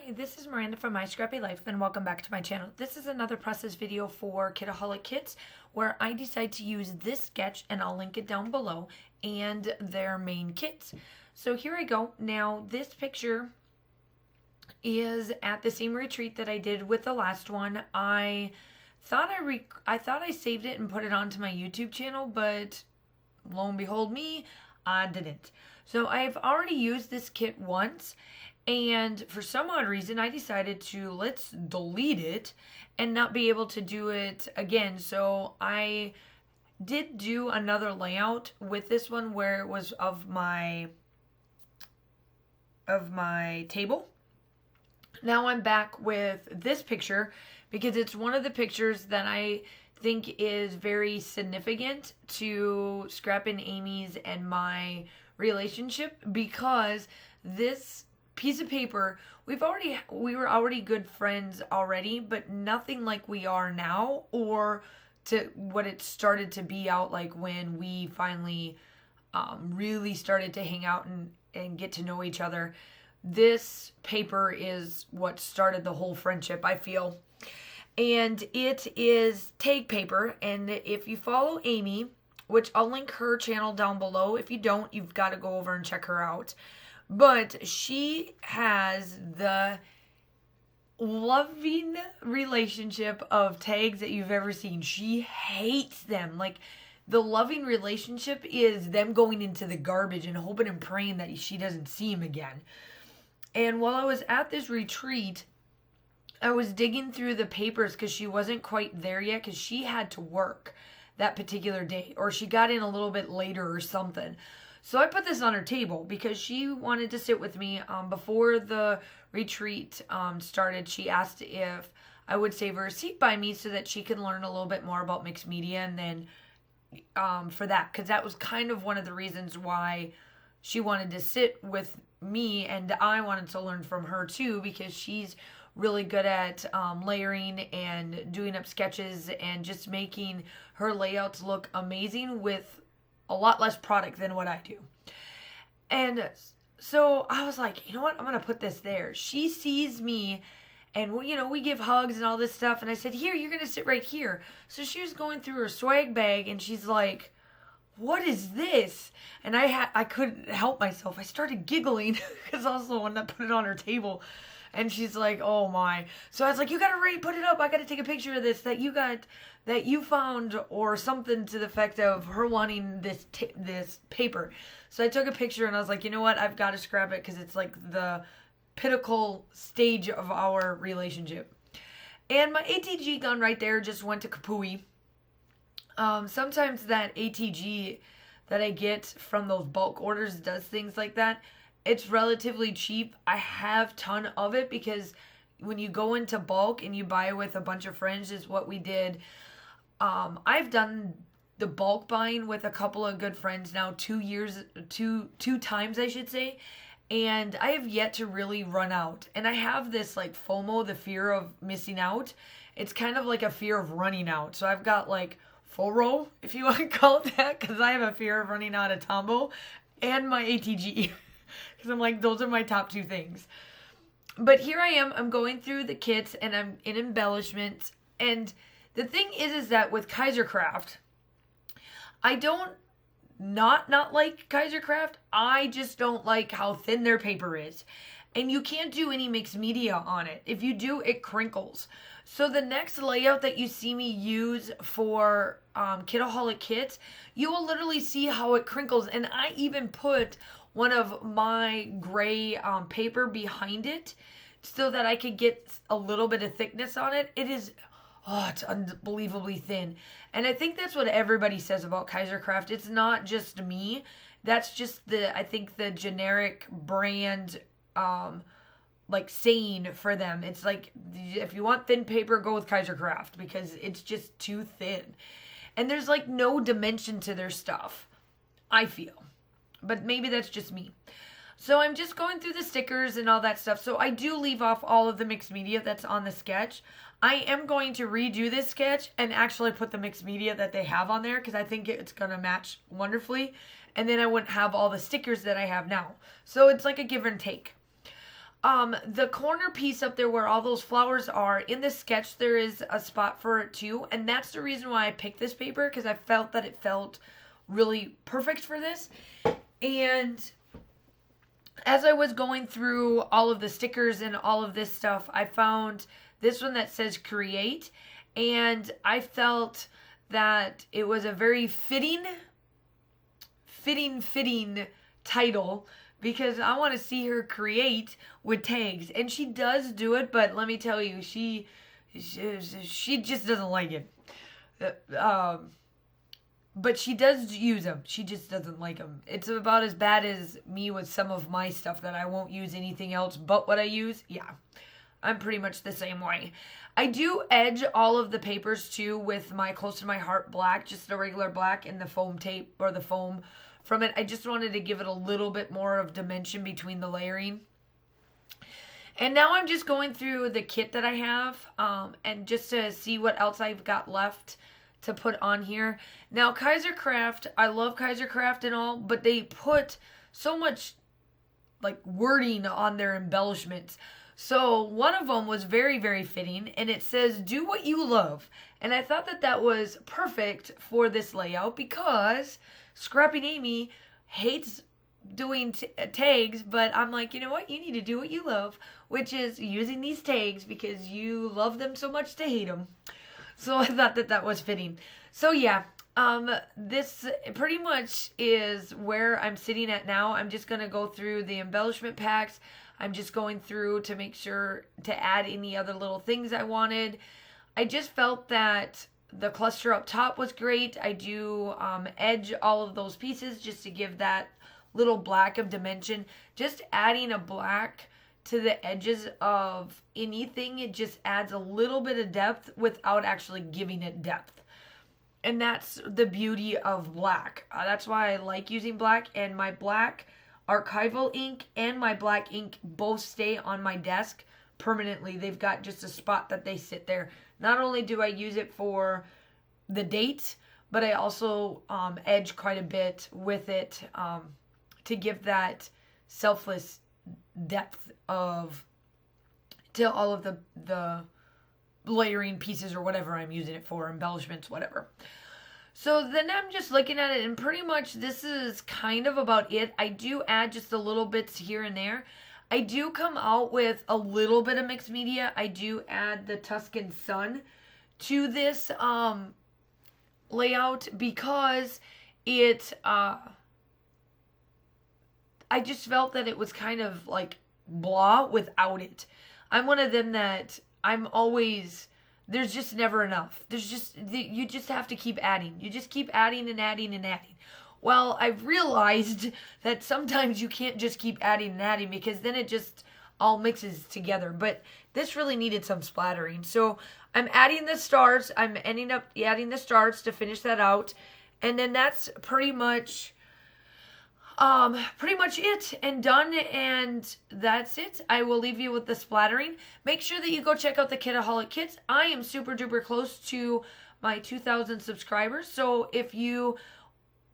Hi, this is Miranda from My Scrappy Life and welcome back to my channel. This is another process video for Kitaholic Kits where I decide to use this sketch, and I'll link it down below, and their main kits. So here I go. Now this picture is at the same retreat that I did with the last one. I thought I saved it and put it onto my YouTube channel, but lo and behold I didn't. So I've already used this kit once, and for some odd reason, I decided to let's delete it and not be able to do it again. So I did do another layout with this one where it was of my table. Now I'm back with this picture because it's one of the pictures that I think is very significant to Scrap and Amy's and my relationship, because this piece of paper, we were already good friends already, but nothing like we are now, or to what it started to be out like when we finally really started to hang out and get to know each other. This paper is what started the whole friendship, I feel. And it is tag paper, and if you follow Amy, which I'll link her channel down below, if you don't, you've got to go over and check her out. But she has the loving relationship of tags that you've ever seen. She hates them. Like, the loving relationship is them going into the garbage and hoping and praying that she doesn't see him again. And while I was at this retreat, I was digging through the papers because she wasn't quite there yet, because she had to work that particular day, or she got in a little bit later or something. So I put this on her table because she wanted to sit with me. Before the retreat started, she asked if I would save her a seat by me so that she could learn a little bit more about mixed media. And then for that, because that was kind of one of the reasons why she wanted to sit with me, and I wanted to learn from her too, because she's really good at layering and doing up sketches and just making her layouts look amazing with a lot less product than what I do. And so I was like, you know what? I'm going to put this there. She sees me and we give hugs and all this stuff. And I said, here, you're going to sit right here. So she was going through her swag bag and she's like, what is this? And I couldn't help myself. I started giggling because I was the one that put it on her table. And she's like, oh my. So I was like, you got to put it up. I got to take a picture of this that you found, or something to the effect of her wanting this paper. So I took a picture and I was like, you know what? I've got to scrap it because it's like the pinnacle stage of our relationship. And my ATG gun right there just went to kapooey. Sometimes that ATG that I get from those bulk orders does things like that. It's relatively cheap. I have a ton of it because when you go into bulk and you buy with a bunch of friends, is what we did. I've done the bulk buying with a couple of good friends now, 2 times I should say, and I have yet to really run out. And I have this like FOMO, the fear of missing out. It's kind of like a fear of running out. So I've got like FORO, if you want to call it that, because I have a fear of running out of Tombow and my ATG. Because I'm like, those are my top 2 things. But here I am. I'm going through the kits and I'm in embellishments. And the thing is that with Kaisercraft, I don't not like Kaisercraft. I just don't like how thin their paper is. And you can't do any mixed media on it. If you do, it crinkles. So the next layout that you see me use for Kitaholic Kits, you will literally see how it crinkles. And I even put one of my gray paper behind it so that I could get a little bit of thickness on it. It's unbelievably thin. And I think that's what everybody says about Kaisercraft. It's not just me. That's just I think the generic brand like saying for them. It's like, if you want thin paper, go with Kaisercraft, because it's just too thin. And there's like no dimension to their stuff, I feel. But maybe that's just me. So I'm just going through the stickers and all that stuff. So I do leave off all of the mixed media that's on the sketch. I am going to redo this sketch and actually put the mixed media that they have on there, because I think it's going to match wonderfully. And then I wouldn't have all the stickers that I have now. So it's like a give and take. The corner piece up there where all those flowers are, in the sketch there is a spot for it too, and that's the reason why I picked this paper, because I felt that it felt really perfect for this. And as I was going through all of the stickers and all of this stuff, I found this one that says create, and I felt that it was a very fitting title, because I want to see her create with tags, and she does do it, but let me tell you, she just doesn't like it. But she does use them. She just doesn't like them. It's about as bad as me with some of my stuff, that I won't use anything else but what I use. Yeah, I'm pretty much the same way. I do edge all of the papers too with my Close to My Heart black, just a regular black, and the foam tape, or the foam from it. I just wanted to give it a little bit more of dimension between the layering. And now I'm just going through the kit that I have, and just to see what else I've got left to put on here. Now, Kaiser Craft, I love Kaiser Craft and all, but they put so much like wording on their embellishments. So one of them was very, very fitting, and it says, do what you love. And I thought that that was perfect for this layout, because Scrappy Amy hates doing tags, but I'm like, you know what? You need to do what you love, which is using these tags, because you love them so much to hate them. So I thought that that was fitting. So yeah, this pretty much is where I'm sitting at now. I'm just going to go through the embellishment packs. I'm just going through to make sure to add any other little things I wanted. I just felt that the cluster up top was great. I do edge all of those pieces just to give that little black of dimension. Just adding a black to the edges of anything, it just adds a little bit of depth without actually giving it depth. And that's the beauty of black. That's why I like using black. And my black archival ink and my black ink both stay on my desk permanently. They've got just a spot that they sit there. Not only do I use it for the dates, but I also edge quite a bit with it to give that selfless depth of to all of the layering pieces, or whatever I'm using it for, embellishments, whatever. So then I'm just looking at it, and pretty much this is kind of about it. I do add just a little bits here and there. I do come out with a little bit of mixed media. I do add the Tuscan Sun to this layout, because it I just felt that it was kind of like blah without it. I'm one of them that I'm always, there's just never enough. You just have to keep adding. You just keep adding and adding and adding. Well, I've realized that sometimes you can't just keep adding and adding, because then it just all mixes together. But this really needed some splattering. So I'm adding the stars. I'm ending up adding the stars to finish that out. And then that's pretty much it and done, and that's it. I will leave you with the splattering. Make sure that you go check out the Kitaholic Kits. I am super duper close to my 2,000 subscribers, so if you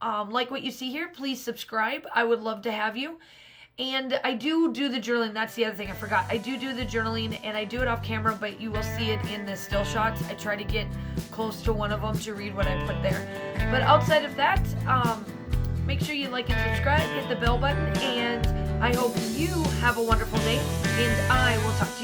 like what you see here, please subscribe. I would love to have you. And I do the journaling. That's the other thing I forgot. I do the journaling, and I do it off camera, but you will see it in the still shots. I try to get close to one of them to read what I put there. But outside of that, make sure you like and subscribe, hit the bell button, and I hope you have a wonderful day, and I will talk to you